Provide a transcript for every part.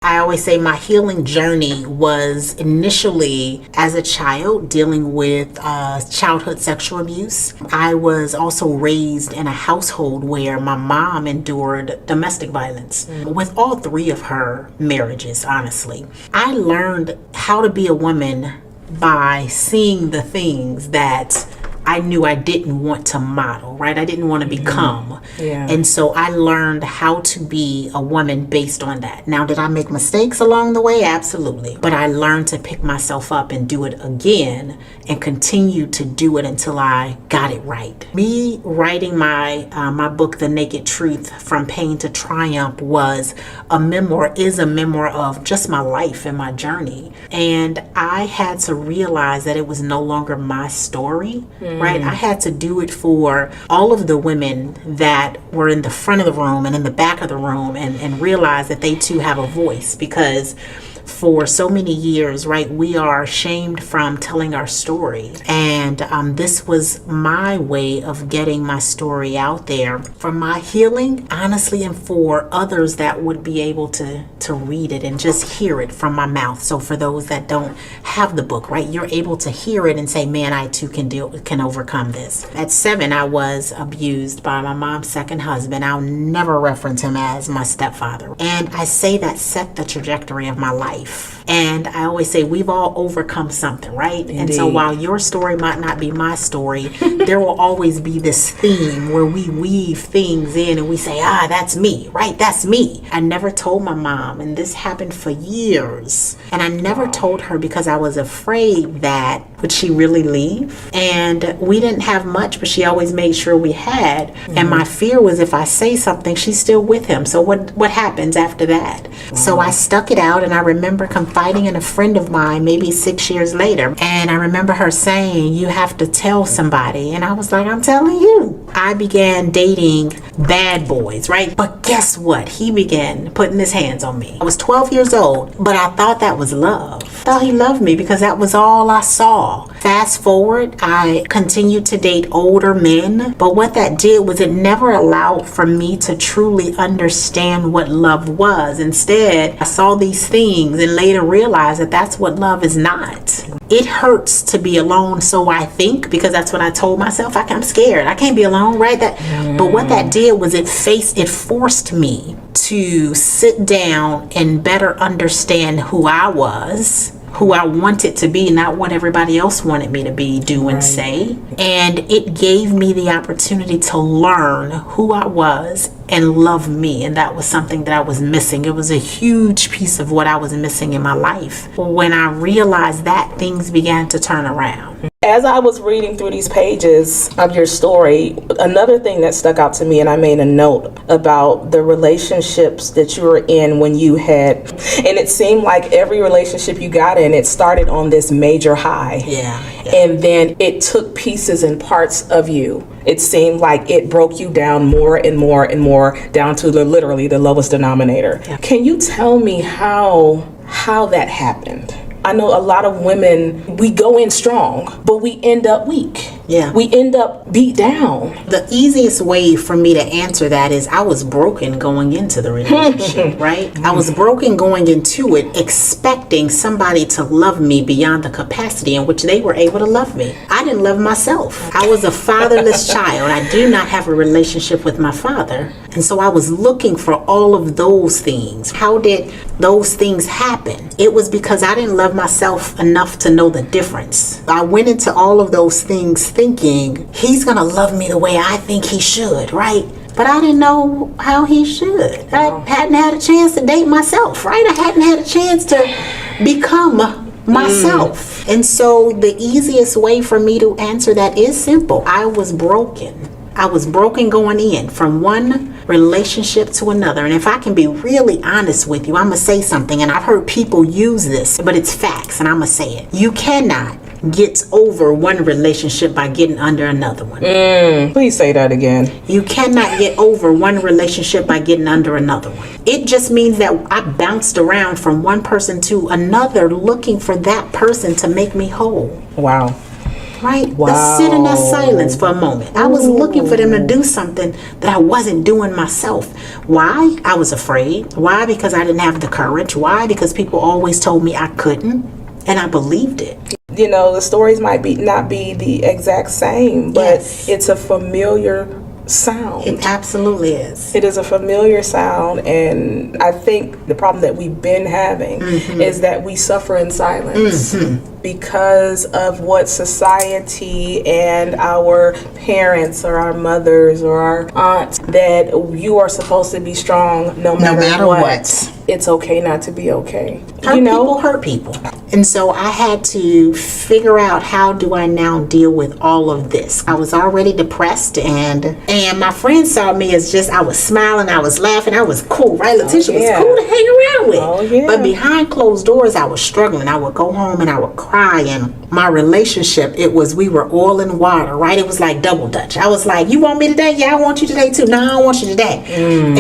I always say my healing journey was initially as a child dealing with childhood sexual abuse. I was also raised in a household where my mom endured domestic violence with all three of her marriages, honestly. I learned how to be a woman by seeing the things that I knew I didn't want to model, right? I didn't want to become. Yeah. And so I learned how to be a woman based on that. Now, did I make mistakes along the way? Absolutely. But I learned to pick myself up and do it again and continue to do it until I got it right. Me writing my book, The Naked Truth, From Pain to Triumph, is a memoir of just my life and my journey. And I had to realize that it was no longer my story. Right? I had to do it for all of the women that were in the front of the room and in the back of the room and realize that they too have a voice, because for so many years, right, we are shamed from telling our story. And this was my way of getting my story out there for my healing, honestly, and for others that would be able to read it and just hear it from my mouth. So for those that don't have the book, right, you're able to hear it and say, man, I too can overcome this. At 7, I was abused by my mom's second husband. I'll never reference him as my stepfather. And I say that set the trajectory of my life. And I always say we've all overcome something, right? Indeed. And so while your story might not be my story, there will always be this theme where we weave things in and we say, that's me, right? That's me. I never told my mom, and this happened for years. And I never told her because I was afraid that would she really leave? And we didn't have much, but she always made sure we had. And my fear was if I say something, she's still with him. So what happens after that? So I stuck it out, and I remember confiding in a friend of mine maybe 6 years later. And I remember her saying, you have to tell somebody. And I was like, I'm telling you. I began dating bad boys, right? But guess what? He began putting his hands on me. I was 12 years old, but I thought that was love. I thought he loved me because that was all I saw. Fast forward, I continued to date older men, but what that did was it never allowed for me to truly understand what love was. Instead, I saw these things and later realized that that's what love is not. It hurts to be alone, so I think, because that's what I told myself. I'm scared. I can't be alone, right? But what that did was it forced me to sit down and better understand who I was, who I wanted to be, not what everybody else wanted me to be, do, and say. And it gave me the opportunity to learn who I was and love me. And that was something that I was missing. It was a huge piece of what I was missing in my life. When I realized that, things began to turn around. As I was reading through these pages of your story, another thing that stuck out to me, and I made a note about the relationships that you were in when you had, and it seemed like every relationship you got in, it started on this major high. Yeah. And then it took pieces and parts of you. It seemed like it broke you down more and more and more, down to literally the lowest denominator. Yeah. Can you tell me how that happened? I know a lot of women, we go in strong, but we end up weak. Yeah. We end up beat down. The easiest way for me to answer that is I was broken going into the relationship, right? I was broken going into it, expecting somebody to love me beyond the capacity in which they were able to love me. I didn't love myself. I was a fatherless child. I do not have a relationship with my father. And so I was looking for all of those things. How did those things happen? It was because I didn't love myself enough to know the difference. I went into all of those things thinking he's gonna love me the way I think he should, right? But I didn't know how he should. I hadn't had a chance to date myself, right? I hadn't had a chance to become myself. And so the easiest way for me to answer that is simple. I was broken. I was broken going in from one relationship to another. And if I can be really honest with you, I'm going to say something. And I've heard people use this, but it's facts, and I'm going to say it. You cannot get over one relationship by getting under another one. Please say that again. You cannot get over one relationship by getting under another one. It just means that I bounced around from one person to another looking for that person to make me whole. Wow. Right? Wow. Let's sit in that silence for a moment. I was looking for them to do something that I wasn't doing myself. Why? I was afraid. Why? Because I didn't have the courage. Why? Because people always told me I couldn't, and I believed it. You know, the stories might not be the exact same, but Yes. it's a familiar sound. It absolutely is. It is a familiar sound, and I think the problem that we've been having is that we suffer in silence because of what society and our parents or our mothers or our aunts, that you are supposed to be strong no matter what. It's okay not to be okay. People hurt people. And so I had to figure out, how do I now deal with all of this? I was already depressed, and my friends saw me as just, I was smiling, I was laughing, I was cool, right? Latisha was cool to hang around with. Oh, yeah. But behind closed doors, I was struggling. I would go home and I would cry, and my relationship, we were oil and water, right? It was like double dutch. I was like, you want me today? Yeah, I want you today too. No, I don't want you today.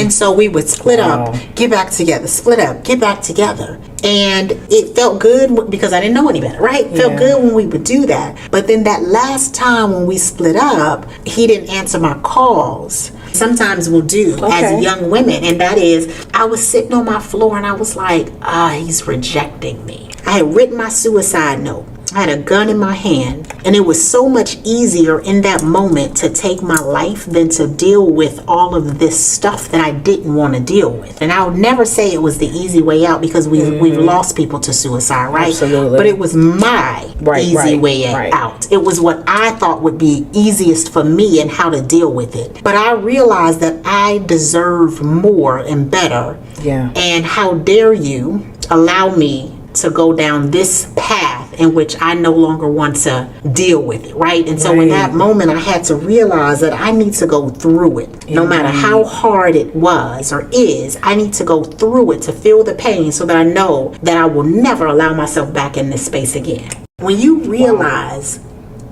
And so we would split up, get back together, split up, get back together. And it felt good because I didn't know any better, right? It felt good when we would do that. But then that last time when we split up, he didn't answer my calls. Sometimes we'll do as young women. And that is, I was sitting on my floor and I was like, he's rejecting me. I had written my suicide note. I had a gun in my hand, and it was so much easier in that moment to take my life than to deal with all of this stuff that I didn't want to deal with. And I would never say it was the easy way out, because we've lost people to suicide, right? Absolutely. But it was my easy way out. It was what I thought would be easiest for me and how to deal with it. But I realized that I deserve more and better. Yeah. And how dare you allow me to go down this path in which I no longer want to deal with it, right? And so in that moment, I had to realize that I need to go through it. No matter how hard it was or is, I need to go through it to feel the pain so that I know that I will never allow myself back in this space again. When you realize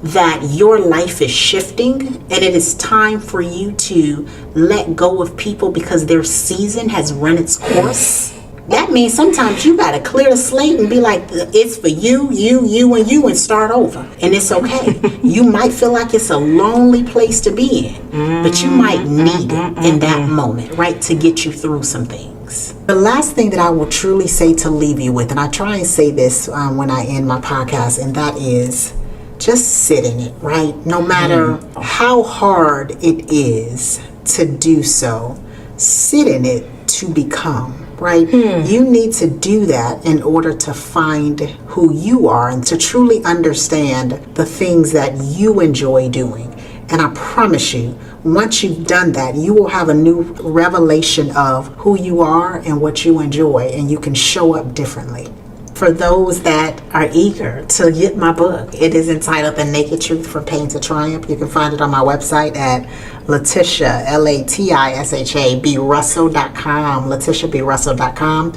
that your life is shifting and it is time for you to let go of people because their season has run its course, that means sometimes you got to clear the slate and be like, it's for you, and start over. And it's okay. You might feel like it's a lonely place to be in, but you might need it in that moment, right, to get you through some things. The last thing that I will truly say to leave you with, and I try and say this when I end my podcast, and that is, just sit in it, right? No matter how hard it is to do so, sit in it to become. Right? You need to do that in order to find who you are and to truly understand the things that you enjoy doing. And I promise you, once you've done that, you will have a new revelation of who you are and what you enjoy, and you can show up differently. For those that are eager to get my book, it is entitled The Naked Truth from Pain to Triumph. You can find it on my website at Latisha, Latisha, BRussell.com, LatishaBRussell.com.